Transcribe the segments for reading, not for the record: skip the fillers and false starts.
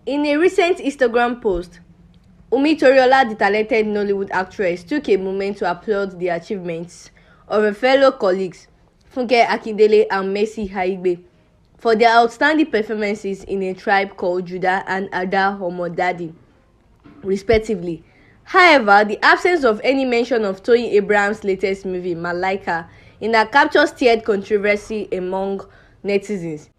In a recent Instagram post, Wumi Toriola, the talented Nollywood actress, took a moment to applaud the achievements of her fellow colleagues Funke Akindele and Mercy Aigbe for their outstanding performances in A Tribe Called Judah and Ada Homodadi, respectively. However, the absence of any mention of Toyin Abraham's latest movie, Malaika, in her capture stirred controversy among netizens.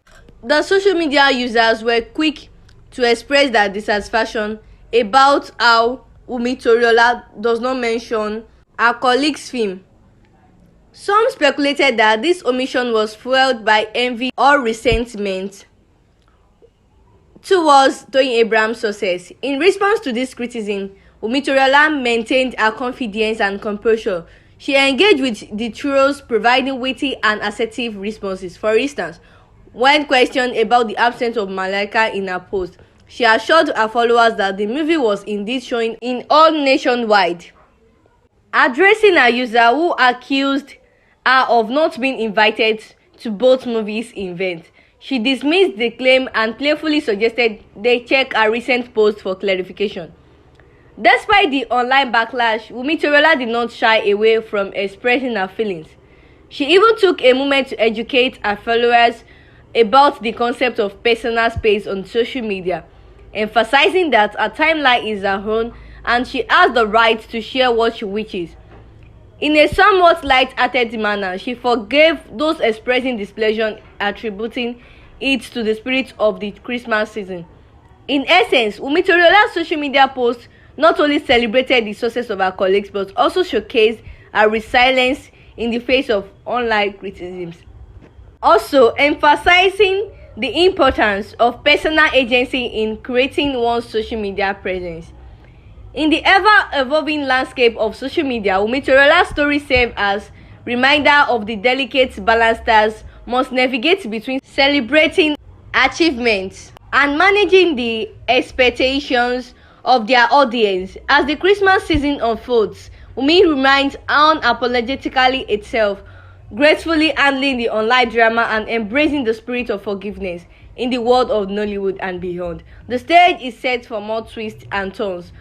The social media users were quick to express their dissatisfaction about how Wumi Toriola does not mention her colleague's film. Some speculated that this omission was fueled by envy or resentment towards Toyin Abraham's success. In response to this criticism, Wumi Toriola maintained her confidence and composure. She engaged with the trolls, providing witty and assertive responses. For instance, when questioned about the absence of Malaika in her post, she assured her followers that the movie was indeed showing in all nationwide. Addressing a user who accused her of not being invited to both movies' events, she dismissed the claim and playfully suggested they check her recent post for clarification. Despite the online backlash, Wumi Toriola did not shy away from expressing her feelings. She even took a moment to educate her followers about the concept of personal space on social media, emphasizing that her timeline is her own and she has the right to share what she wishes. In a somewhat light-hearted manner, she forgave those expressing displeasure, attributing it to the spirit of the Christmas season. In essence, Wumi Toriola's social media posts not only celebrated the success of her colleagues but also showcased her resilience in the face of online criticisms, also emphasizing the importance of personal agency in creating one's social media presence. In the ever-evolving landscape of social media, Wumi Toriola's story serves as reminder of the delicate balance stars must navigate between celebrating achievements and managing the expectations of their audience. As the Christmas season unfolds, Wumi remains unapologetically itself, gracefully handling the online drama and embracing the spirit of forgiveness in the world of Nollywood and beyond. The stage is set for more twists and turns,